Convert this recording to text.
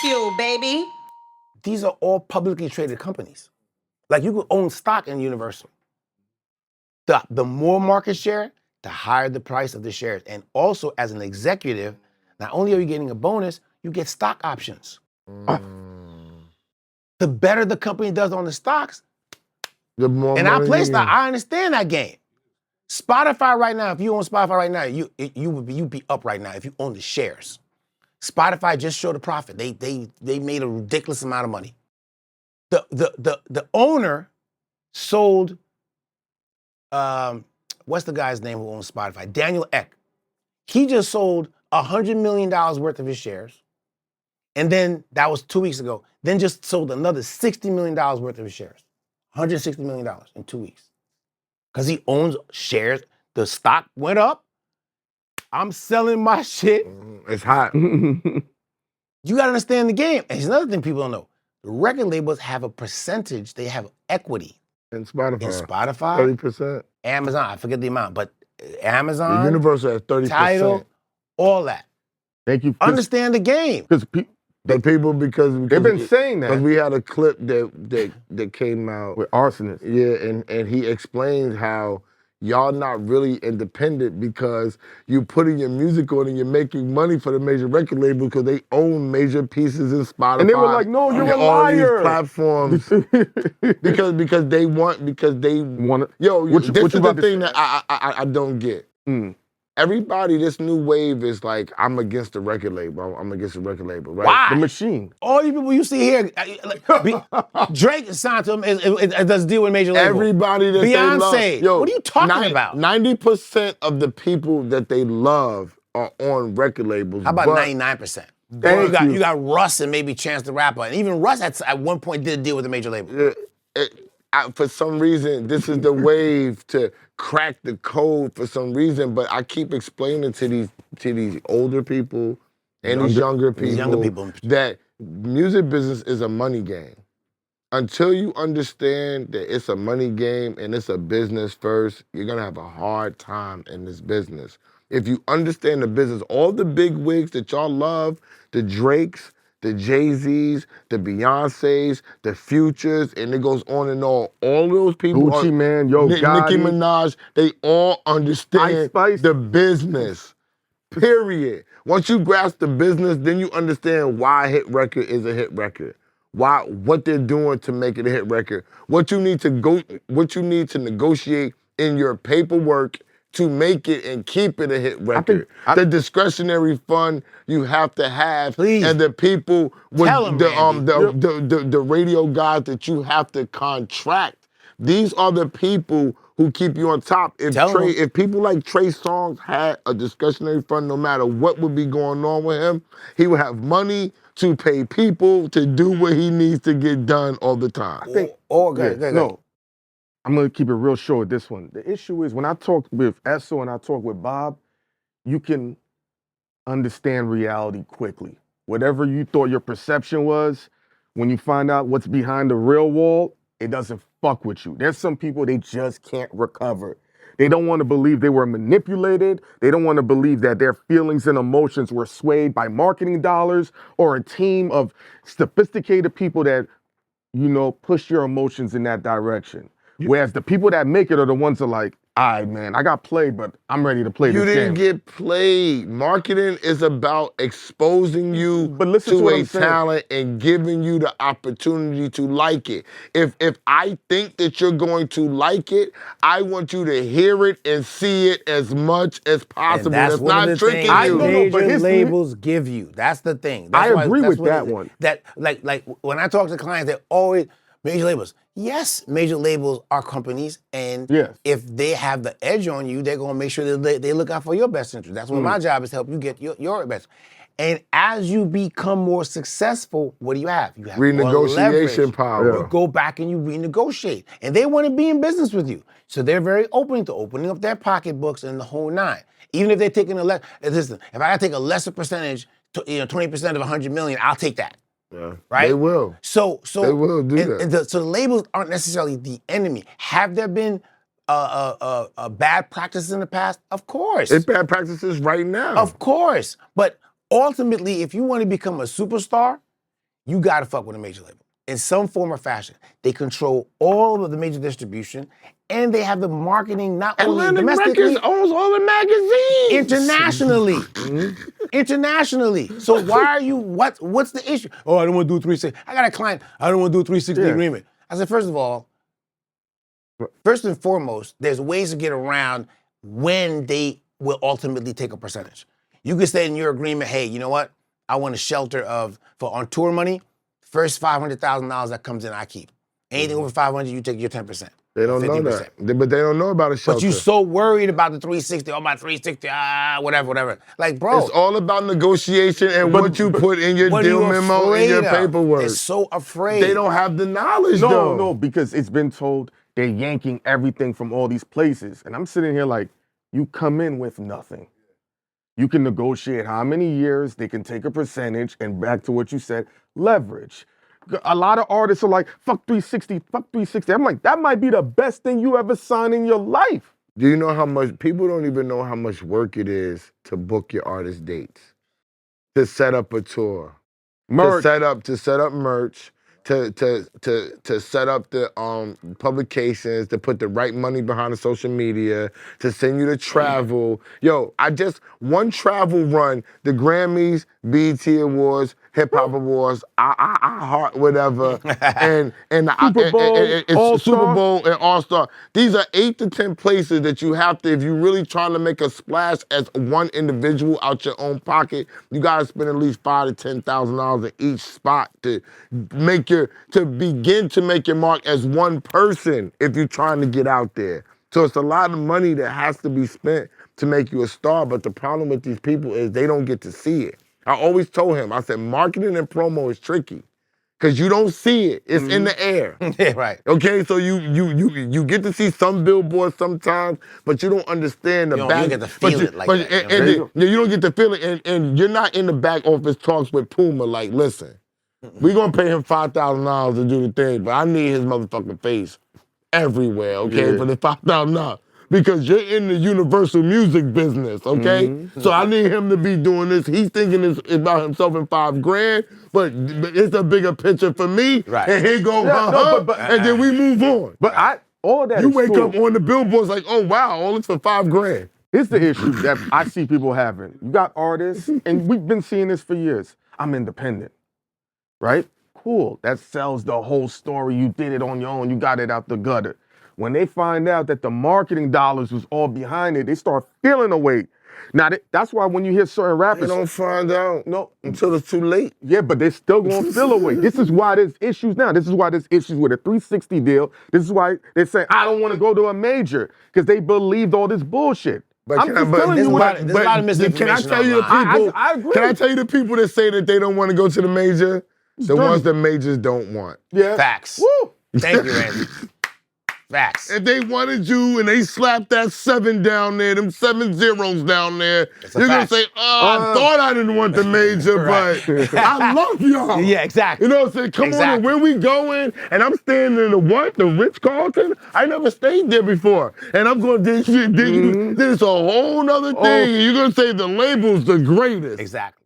Bagfuel, baby. These are all publicly traded companies. Like you could own stock in Universal. The more market share, the higher the price of the shares. And also as an executive, not only are you getting a bonus, you get stock options. The better the company does on the stocks, the more and money I play you stock, get. I understand that game. Spotify right now, if you own Spotify right now, you'd be up right now if you own the shares. Spotify just showed a profit. They made a ridiculous amount of money. The owner sold, what's the guy's name who owns Spotify? Daniel Ek. He just sold $100 million worth of his shares. And then, that was 2 weeks ago, then just sold another $60 million worth of his shares. $160 million in 2 weeks. Because he owns shares. The stock went up. I'm selling my shit. It's hot. You gotta understand the game. And here's another thing people don't know. The record labels have a percentage, they have equity. In Spotify. In Spotify. 30%. Amazon, I forget the amount, but Amazon, The Universal has 30%. Tidal, all that. Thank you. Understand the game. Because they've been saying that. Because we had a clip that came out with Arsonist. Yeah, and he explained how y'all not really independent because you putting your music on and you're making money for the major record label because they own major pieces in Spotify. And they were like, "No, you're a all liar." These platforms because they want. Yo, this is the thing that I don't get. Everybody, this new wave is like, I'm against the record label. I'm against the record label, right? Why? The machine. All you people you see here, Drake signed to him, it does deal with major label. Everybody that Beyonce, they love. Yo, what are you talking about? 90% of the people that they love are on record labels. How about 99%? You got Russ and maybe Chance the Rapper. And even Russ at one point did deal with the major label. For some reason, this is the wave to crack the code for some reason, but I keep explaining to these older people and these younger people that music business is a money game. Until you understand that it's a money game and it's a business first, you're gonna have a hard time in this business. If you understand the business, all the big wigs that y'all love, the Drakes, the Jay-Z's, the Beyoncé's, the Futures, and it goes on and on. All those people, Gucci Man, Yo Nicki Gotti, Minaj, they all understand the business, period. Once you grasp the business, then you understand why a hit record is a hit record. What they're doing to make it a hit record. What you need to negotiate in your paperwork to make it and keep it a hit record. The discretionary fund you have to have, and the people with the radio guys that you have to contract. These are the people who keep you on top. If people like Trey Songz had a discretionary fund, no matter what would be going on with him, he would have money to pay people to do what he needs to get done all the time. I think. No. I'm going to keep it real short with this one. The issue is when I talk with Esso and I talk with Bob, you can understand reality quickly. Whatever you thought your perception was, when you find out what's behind the real wall, it doesn't fuck with you. There's some people, they just can't recover. They don't want to believe they were manipulated. They don't want to believe that their feelings and emotions were swayed by marketing dollars or a team of sophisticated people that, push your emotions in that direction. Whereas the people that make it are the ones that are like, all right, man, I got played, but I'm ready to play this game. You didn't get played. Marketing is about exposing you to a talent and giving you the opportunity to like it. If I think that you're going to like it, I want you to hear it and see it as much as possible. That's one of the things major labels give you. That's the thing. I agree with that one. That like when I talk to clients, they're always major labels. Yes, major labels are companies, and if they have the edge on you, they're gonna make sure that they look out for your best interest. That's what my job is, to help you get your best. And as you become more successful, what do you have? You have renegotiation power. You go back and you renegotiate, and they want to be in business with you, so they're very open to opening up their pocketbooks and the whole nine. Even if they're taking listen, if I gotta take a lesser percentage, 20% of 100 million, I'll take that. Yeah, right? They will. So they will do that. So the labels aren't necessarily the enemy. Have there been bad practices in the past? Of course. It's bad practices right now. Of course. But ultimately, if you want to become a superstar, you gotta fuck with a major label in some form or fashion. They control all of the major distribution, and they have the marketing not only Atlantic domestically, Records owns all the magazines. internationally. Internationally. So why are you, what's the issue? Oh, I don't want to do 360. I got a client, I don't want to do a 360 agreement. I said, first of all, first and foremost, there's ways to get around when they will ultimately take a percentage. You can say in your agreement, hey, you know what? I want a shelter for on tour money, first $500,000 that comes in, I keep. Anything over 500, you take your 10%. They don't know that, but they don't know about a shelter. But you so worried about the 360, oh, my 360, whatever. Like, bro. It's all about negotiation and what you put in your deal memo and your paperwork. They're so afraid. They don't have the knowledge, though. No, because it's been told they're yanking everything from all these places. And I'm sitting here like, you come in with nothing. You can negotiate how many years, they can take a percentage, and back to what you said, leverage. A lot of artists are like, fuck 360, fuck 360. I'm like, that might be the best thing you ever signed in your life. Do you know how much, people don't even know how much work it is to book your artist dates, to set up a tour, merch. to set up merch, to set up the publications, to put the right money behind the social media, to send you to travel. Yo, one travel run, the Grammys, BET Awards, Hip Hop Awards, I Heart whatever, and Super Bowl, Super Bowl and All-Star. These are 8 to 10 places that you have to, if you're really trying to make a splash as one individual out your own pocket, you gotta spend at least $5,000 to $10,000 in each spot to begin to make your mark as one person if you're trying to get out there. So it's a lot of money that has to be spent to make you a star, but the problem with these people is they don't get to see it. I always told him, I said, marketing and promo is tricky because you don't see it. It's in the air. Yeah, right. Okay, so you get to see some billboards sometimes, but you don't understand the back. You don't get to feel it like that. You don't get to feel it, and you're not in the back office talks with Puma like, listen, we're going to pay him $5,000 to do the thing, but I need his motherfucking face everywhere, okay, for the $5,000. Because you're in the universal music business, okay? So I need him to be doing this. He's thinking it's about himself in $5,000, but it's a bigger picture for me. Right. And here go, and then we move on. But all that you is wake true. up on the billboards like, oh wow, all this for $5,000. Here's the issue that I see people having. You got artists, and we've been seeing this for years. I'm independent, right? Cool, that sells the whole story. You did it on your own, you got it out the gutter. When they find out that the marketing dollars was all behind it, they start feeling a weight. Now, that's why when you hear certain rappers... They don't find out until it's too late. Yeah, but they're still going to feel a weight. This is why there's issues now. This is why there's issues with a 360 deal. This is why they're saying, I don't want to go to a major, because they believed all this bullshit. But There's a lot of misinformation. Can I tell you the people? I agree. Can I tell you the people that say that they don't want to go to the major? The ones that majors don't want. Yeah. Facts. Woo. Thank you, Randy. Facts. If they wanted you and they slapped that 7 down there, them 7 zeros down there, you're going to say, I thought I didn't want the major, but I love y'all. Yeah, exactly. You know what I'm saying? Come on, where we going? And I'm staying in the Ritz-Carlton? I never stayed there before. And I'm going to this a whole nother thing. You're going to say the label's the greatest. Exactly.